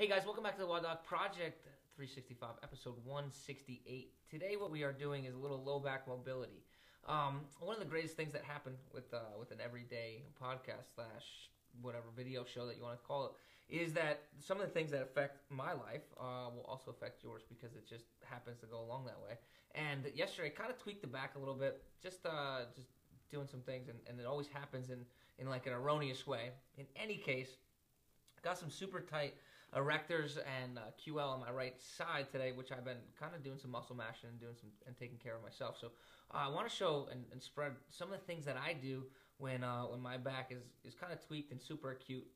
Hey guys, welcome back to the WODdoc Project365, episode 168. Today what we are doing is a little low back mobility. One of the greatest things that happen with an everyday podcast slash whatever video show that you want to call it is that some of the things that affect my life will also affect yours because it just happens to go along that way. And yesterday I kind of tweaked the back a little bit, just doing some things, and it always happens in like an erroneous way. In any case, got some super tight erectors and QL on my right side today, which I've been kind of doing some muscle mashing and taking care of myself. So I want to show and spread some of the things that I do when my back is kind of tweaked and super acute.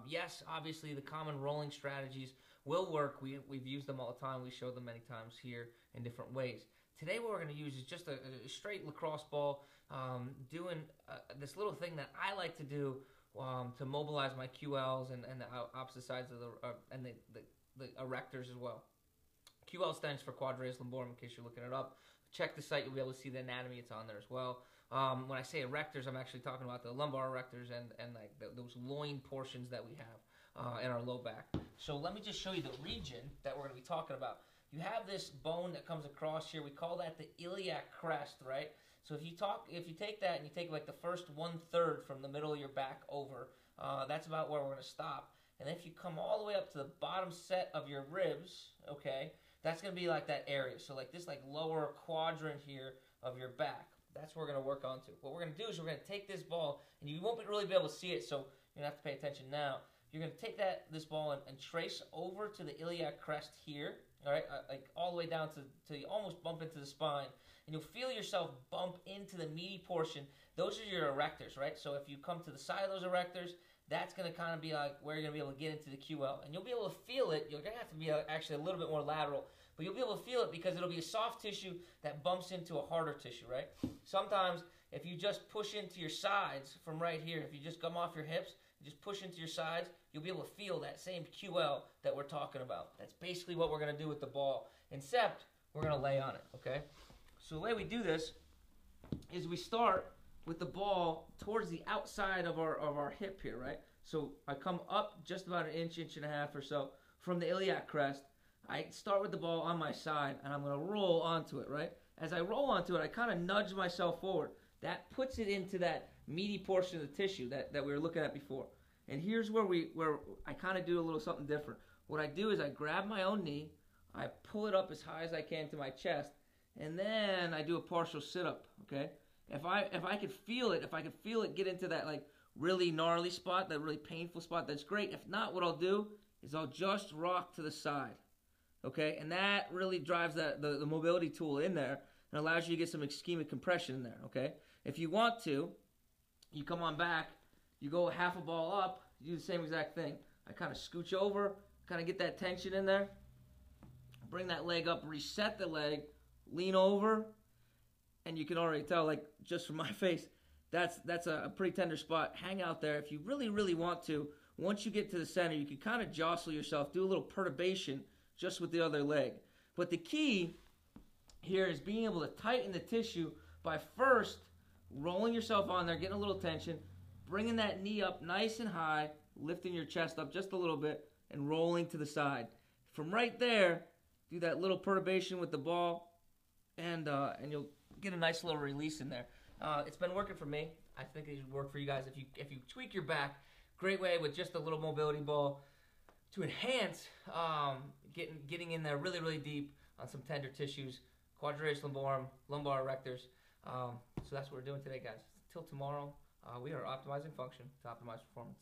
Yes, obviously the common rolling strategies will work. We've used them all the time. We showed them many times here in different ways. Today what we're going to use is just a straight lacrosse ball, doing this little thing that I like to do to mobilize my QLs and the opposite sides of the erectors as well. QL stands for quadratus lumborum, in case you're looking it up. Check the site, you'll be able to see the anatomy. It's on there as well. When I say erectors, I'm actually talking about the lumbar erectors and like those loin portions that we have in our low back. So let me just show you the region that we're going to be talking about. You have this bone that comes across here. We call that the iliac crest, right? So if you take that and you take like the first 1/3 from the middle of your back over, that's about where we're going to stop. And if you come all the way up to the bottom set of your ribs, okay, that's going to be like that area. So like this like lower quadrant here of your back, that's where we're going to work onto. What we're going to do is we're going to take this ball, and you won't really be able to see it, so you're going to have to pay attention now. You're going to take this ball and trace over to the iliac crest here, all right, like all the way down to you almost bump into the spine. And you'll feel yourself bump into the meaty portion. Those are your erectors, right? So if you come to the side of those erectors, that's going to kind of be like where you're going to be able to get into the QL. And you'll be able to feel it. You're going to have to be actually a little bit more lateral. But you'll be able to feel it because it'll be a soft tissue that bumps into a harder tissue, right? Sometimes if you just push into your sides from right here, if you just come off your hips, and just push into your sides, you'll be able to feel that same QL that we're talking about. That's basically what we're going to do with the ball, except we're going to lay on it, okay? So the way we do this is we start with the ball towards the outside of our hip here, right? So I come up just about an inch and a half or so from the iliac crest. I start with the ball on my side, and I'm going to roll onto it, right? As I roll onto it, I kind of nudge myself forward. That puts it into that meaty portion of the tissue that we were looking at before. And here's where I kind of do a little something different. What I do is I grab my own knee, I pull it up as high as I can to my chest, and then I do a partial sit-up, okay? If I could feel it get into that like really gnarly spot, that really painful spot, that's great. If not, what I'll do is I'll just rock to the side, okay? And that really drives the mobility tool in there and allows you to get some ischemic compression in there, okay? If you want to, you come on back, you go half a ball up, you do the same exact thing. I kind of scooch over, kind of get that tension in there, bring that leg up, reset the leg, lean over, and you can already tell, like just from my face, that's a pretty tender spot. Hang out there. If you really, really want to, once you get to the center, you can kind of jostle yourself, do a little perturbation just with the other leg. But the key here is being able to tighten the tissue by first rolling yourself on there, getting a little tension, bringing that knee up nice and high, lifting your chest up just a little bit, and rolling to the side. From right there, do that little perturbation with the ball, and you'll get a nice little release in there. It's been working for me. I think it should work for you guys. If you tweak your back, great way with just a little mobility ball to enhance getting in there really, really deep on some tender tissues, quadratus lumborum, lumbar erectors. So that's what we're doing today, guys. Till tomorrow, we are optimizing function to optimize performance.